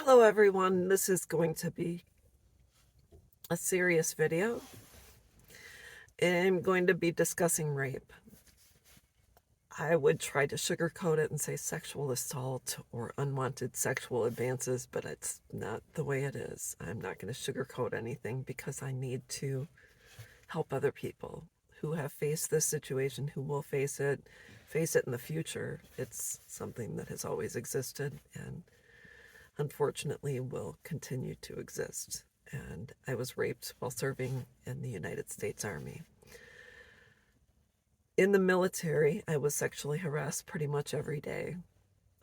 Hello everyone, this is going to be a serious video. I'm going to be discussing rape. I would try to sugarcoat it and say sexual assault or unwanted sexual advances, but it's not the way it is. I'm not going to sugarcoat anything because I need to help other people who have faced this situation, who will face it in the future. It's something that has always existed and unfortunately will continue to exist. And I was raped while serving in the United States Army. In the military, I was sexually harassed pretty much every day.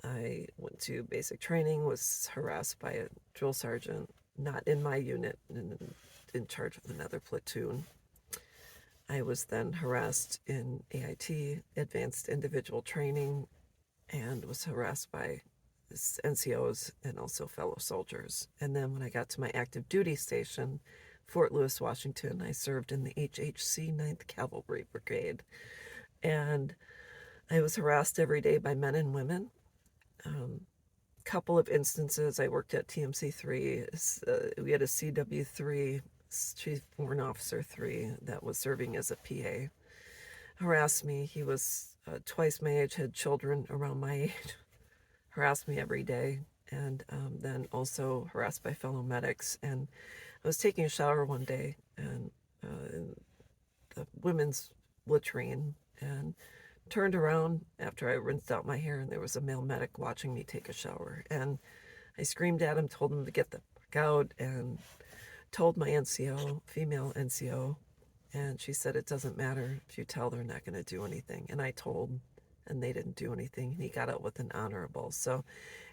I went to basic training, was harassed by a drill sergeant, not in my unit, in charge of another platoon. I was then harassed in AIT, Advanced Individual Training, and was harassed by NCOs and also fellow soldiers. And then when I got to my active duty station, Fort Lewis, Washington, I served in the HHC 9th Cavalry Brigade. And I was harassed every day by men and women. Couple of instances, I worked at TMC 3. We had a CW 3, Chief Warrant Officer 3, that was serving as a PA. Harassed me. He was twice my age, had children around my age. Harassed me every day, and then also harassed by fellow medics. And I was taking a shower one day and in the women's latrine, and turned around after I rinsed out my hair, and there was a male medic watching me take a shower. And I screamed at him, told him to get the fuck out, and told my NCO, female NCO, and she said, it doesn't matter if you tell, they're not going to do anything. And I told, and they didn't do anything, and he got out with an honorable. So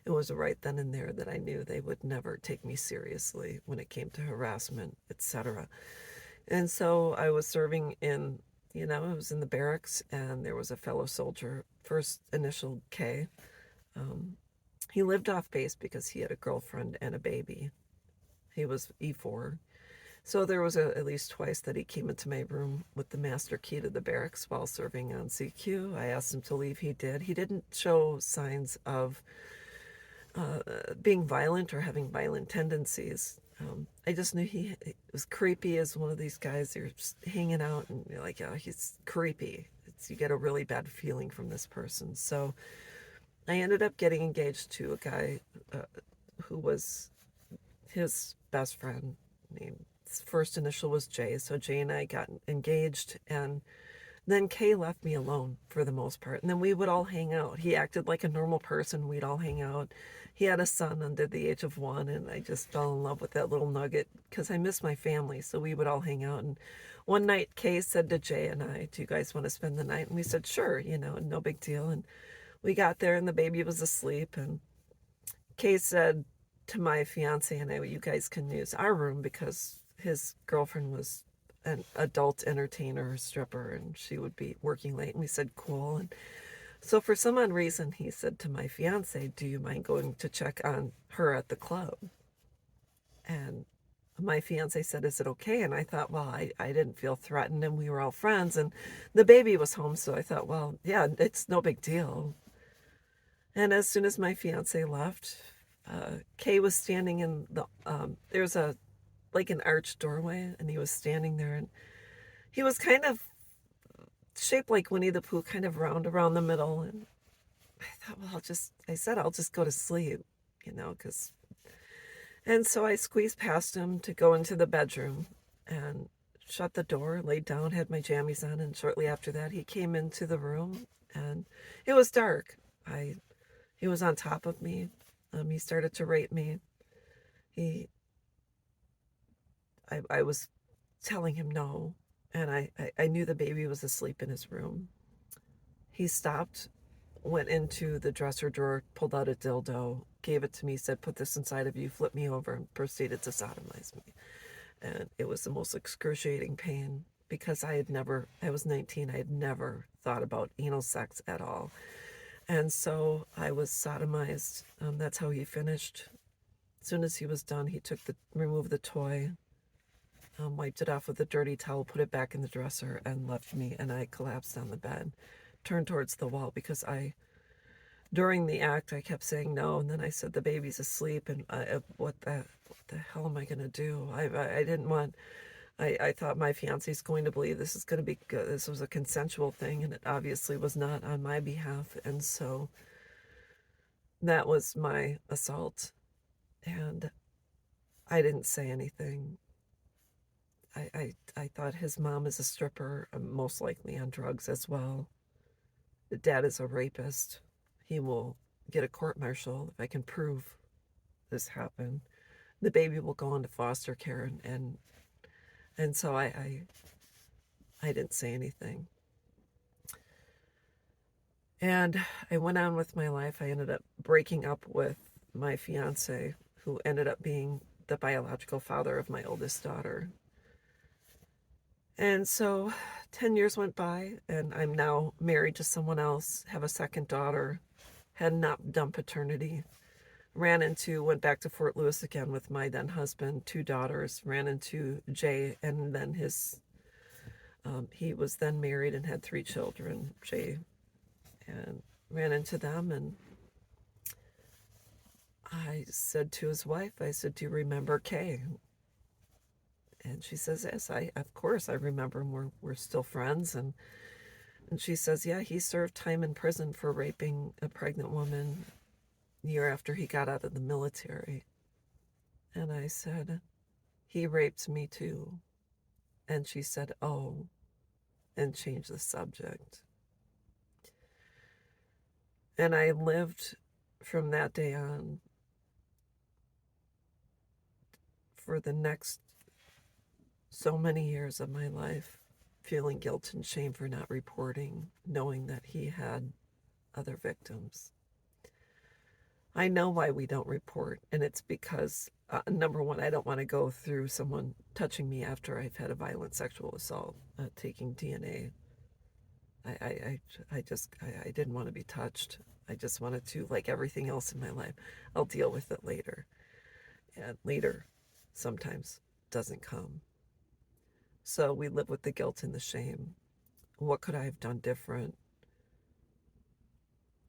it was right then and there that I knew they would never take me seriously when it came to harassment, etc. And so I was serving in, I was in the barracks, and there was a fellow soldier, first initial K. He lived off base because he had a girlfriend and a baby. He was E4. So there was at least twice that he came into my room with the master key to the barracks while serving on CQ. I asked him to leave. He did. He didn't show signs of being violent or having violent tendencies. I just knew he was creepy as one of these guys. They're just hanging out and you're like, oh, he's creepy. You get a really bad feeling from this person. So I ended up getting engaged to a guy who was his best friend. His first initial was J, so Jay and I got engaged, and then Kay left me alone for the most part. And then we would all hang out. He acted like a normal person. We'd all hang out. He had a son under the age of 1, and I just fell in love with that little nugget because I miss my family. So we would all hang out. And one night, Kay said to Jay and I, do you guys want to spend the night? And we said, sure, no big deal. And we got there, and the baby was asleep. And Kay said to my fiance and I, you guys can use our room because his girlfriend was an adult entertainer, stripper, and she would be working late. And we said, cool. And so for some odd reason, he said to my fiance, do you mind going to check on her at the club? And my fiance said, is it okay? And I thought, well, I didn't feel threatened, and we were all friends, and the baby was home. So I thought, well, yeah, it's no big deal. And as soon as my fiance left, Kay was standing in the, there's like an arched doorway, and he was standing there, and he was kind of shaped like Winnie the Pooh, kind of round around the middle. And I thought, well, I'll just go to sleep, because, and so I squeezed past him to go into the bedroom and shut the door, laid down, had my jammies on, and shortly after that, he came into the room, and it was dark. He was on top of me. He started to rape me. I was telling him no, and I knew the baby was asleep in his room. He stopped, went into the dresser drawer, pulled out a dildo, gave it to me, said, put this inside of you, flipped me over, and proceeded to sodomize me. And it was the most excruciating pain because I was 19, I had never thought about anal sex at all. And so I was sodomized. That's how he finished. As soon as he was done, he removed the toy, wiped it off with a dirty towel, put it back in the dresser, and left me. And I collapsed on the bed, turned towards the wall because I During the act, I kept saying no, and then I said the baby's asleep, and what the hell am I gonna do? I didn't want. I thought my fiance's going to believe this is going to be good. This was a consensual thing, and it obviously was not on my behalf, and so that was my assault, and I didn't say anything. I thought his mom is a stripper, most likely on drugs as well. The dad is a rapist. He will get a court martial if I can prove this happened. The baby will go into foster care, and so I didn't say anything. And I went on with my life. I ended up breaking up with my fiance, who ended up being the biological father of my oldest daughter. And so 10 years went by, and I'm now married to someone else, have a second daughter, had not done paternity, went back to Fort Lewis again with my then husband, 2 daughters, ran into Jay, and then he was then married and had 3 children, Jay, and ran into them. And I said to his wife, I said, "Do you remember Kay?" And she says, "Yes, of course I remember him. We're still friends." And she says, "Yeah, he served time in prison for raping a pregnant woman year after he got out of the military." And I said, "He raped me too." And she said, "Oh," and changed the subject. And I lived from that day on for the next so many years of my life, feeling guilt and shame for not reporting, knowing that he had other victims. I know why we don't report, and it's because, number one, I don't want to go through someone touching me after I've had a violent sexual assault, taking DNA. I didn't want to be touched. I just wanted to, like everything else in my life, I'll deal with it later. And later sometimes doesn't come. So we live with the guilt and the shame. What could I have done different?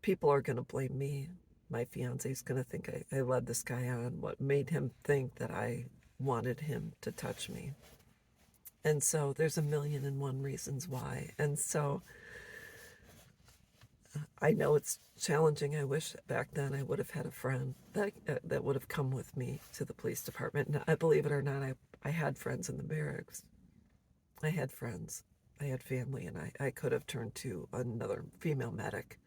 People are going to blame me. My fiance's going to think I led this guy on. What made him think that I wanted him to touch me? And so there's a million and one reasons why. And so I know it's challenging. I wish back then I would have had a friend that would have come with me to the police department. And I believe it or not, I had friends in the barracks. I had friends. I had family, and I could have turned to another female medic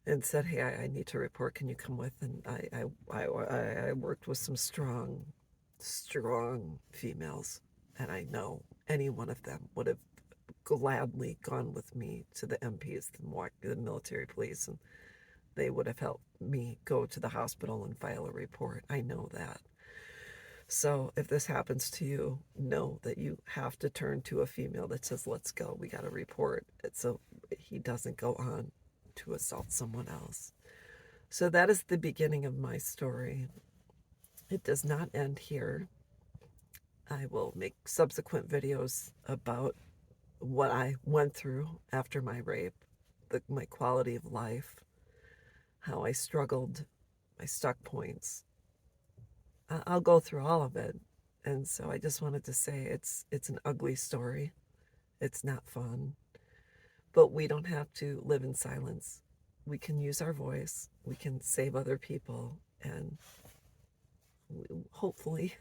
and said, "Hey, I need to report. Can you come with?" And I worked with some strong females, and I know any one of them would have gladly gone with me to the MPs, the military police, and they would have helped me go to the hospital and file a report. I know that. So if this happens to you, know that you have to turn to a female that says, "Let's go. We got to report it," so he doesn't go on to assault someone else. So that is the beginning of my story. It does not end here. I will make subsequent videos about what I went through after my rape, my quality of life, how I struggled, my stuck points. I'll go through all of it. And so I just wanted to say it's an ugly story. It's not fun. But we don't have to live in silence. We can use our voice. We can save other people and hopefully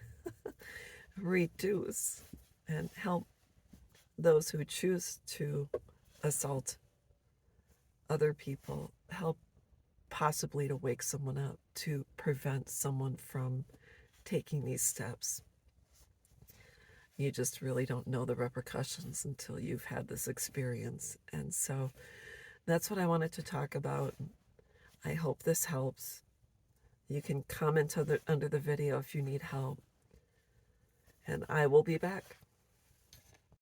reduce and help those who choose to assault other people, help possibly to wake someone up, to prevent someone from taking these steps. You just really don't know the repercussions until you've had this experience. And so that's what I wanted to talk about. I hope this helps. You can comment under the video if you need help. And I will be back.